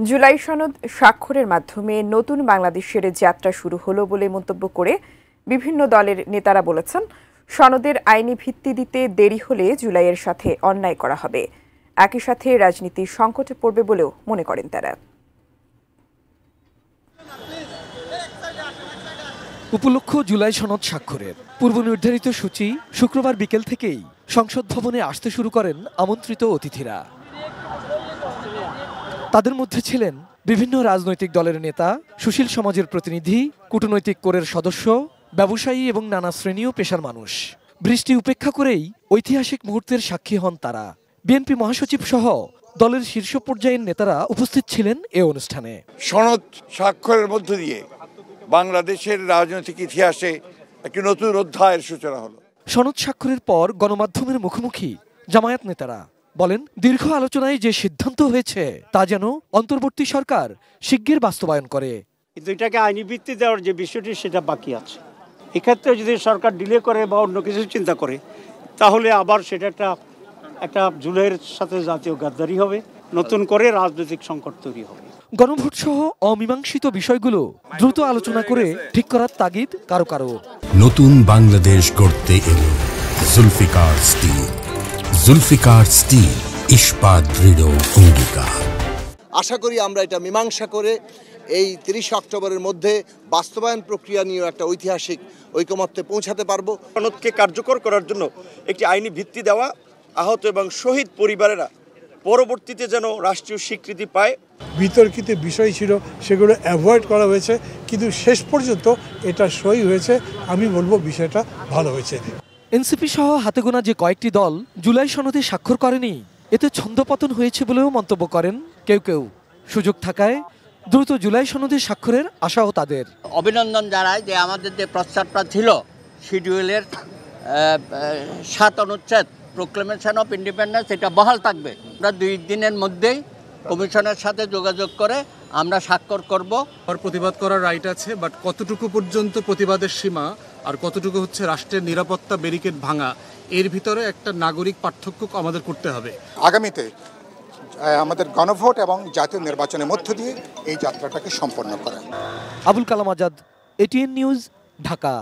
জুলাই সনদ স্বাক্ষরের মাধ্যমে নতুন বাংলাদেশের যাত্রা শুরু হলো বলে মন্তব্য করে বিভিন্ন দলের নেতারা বলেছেন, সনদের আইনি ভিত্তি দিতে দেরি হলে জুলাইয়ের সাথে অন্যায় করা হবে। একই সাথে রাজনীতি সংকটে পড়বে বলেও মনে করেন তারা। উপলক্ষ জুলাই সনদ স্বাক্ষরের পূর্ব নির্ধারিত সূচি শুক্রবার বিকেল থেকেই সংসদ ভবনে আসতে শুরু করেন আমন্ত্রিত অতিথিরা। তাদের মধ্যে ছিলেন বিভিন্ন রাজনৈতিক দলের নেতা, সুশীল সমাজের প্রতিনিধি, কূটনৈতিক কোরের সদস্য, ব্যবসায়ী এবং নানা শ্রেণী ও পেশার মানুষ। বৃষ্টি উপেক্ষা করেই ঐতিহাসিক মুহূর্তের সাক্ষী হন তারা। বিএনপি মহাসচিব সহ দলের শীর্ষ পর্যায়ের নেতারা উপস্থিত ছিলেন এ অনুষ্ঠানে। সনদ স্বাক্ষরের মধ্য দিয়ে বাংলাদেশের রাজনৈতিক ইতিহাসে একটি নতুন অধ্যায়ের সূচনা হলো। সনদ স্বাক্ষরের পর গণমাধ্যমের মুখোমুখি জামায়াত নেতারা বলেন, দীর্ঘ আলোচনায় যে সিদ্ধান্ত হয়েছে তা যেন অন্তর্বর্তী সরকার শিগগির বাস্তবায়ন করে। কিন্তু এটাকে আইনি ভিত্তি দেওয়ার যে বিষয়টি সেটা বাকি আছে। এক্ষেত্রে যদি সরকার ডিলে করে বা অন্য কিছু চিন্তা করে, তাহলে আবার সেটা একটা জুলাইয়ের সাথে জাতীয় গাদ্দারি হবে, নতুন করে রাজনৈতিক সংকট তৈরি হবে। গণভোট সহ অমীমাংসিত বিষয়গুলো দ্রুত আলোচনা করে ঠিক করার তাগিদ কারো কারো। নতুন বাংলাদেশ গড়তে এলো জুলফিকার স্টিল। জুলফিকার স্টিল, ইস্পাত দৃঢ় অঙ্গীকার। আশা করি আমরা এটা মীমাংসা করে এই ৩০ অক্টোবরের মধ্যে বাস্তবায়ন প্রক্রিয়া নিয়ে একটা ঐতিহাসিক ঐকমত্যে পৌঁছাতে পারবো। সনদকে কার্যকর করার জন্য একটি আইনি ভিত্তি দেওয়া, আহত এবং শহীদ পরিবারেরা পরবর্তীতে যেন রাষ্ট্রীয় স্বীকৃতি পায়। বিতর্কিত বিষয় ছিল, সেগুলো অ্যাভয়েড করা হয়েছে, কিন্তু শেষ পর্যন্ত এটা সই হয়েছে। আমি বলবো বিষয়টা ভালো হয়েছে। এনসিপি সহ হাতে গোনা যে কয়েকটি দল জুলাই সনদে স্বাক্ষর করেনি, এতে ছন্দপতন হয়েছে বলেও মন্তব্য করেন কেউ কেউ। সুযোগ থাকায় দ্রুত জুলাই সনদে স্বাক্ষরের আশাও তাদের। অভিনন্দন জানায় যে আমাদের যে প্রস্তাবটা ছিল শিডিউলের 7 অনুচ্ছেদ প্রোক্লেমেশন অফ ইন্ডিপেন্ডেন্স, এটা বহাল থাকবে। আমরা 2 দিনের মধ্যেই কমিশনের সাথে যোগাযোগ করে আমরা স্বাক্ষর করব। প্রতিবাদ করার রাইট আছে, বাট কতটুকু পর্যন্ত প্রতিবাদের সীমা আর কতটুকু হচ্ছে রাষ্ট্রের নিরাপত্তা ব্যারিকেড ভাঙা, এর ভিতরে একটা নাগরিক পার্থক্য আমাদের করতে হবে। আগামীতে আমাদের গণভোট এবং জাতীয় নির্বাচনের মধ্য দিয়ে এই যাত্রাটাকে সম্পন্ন করা। Abul Kalam Azad, ATN news, Dhaka.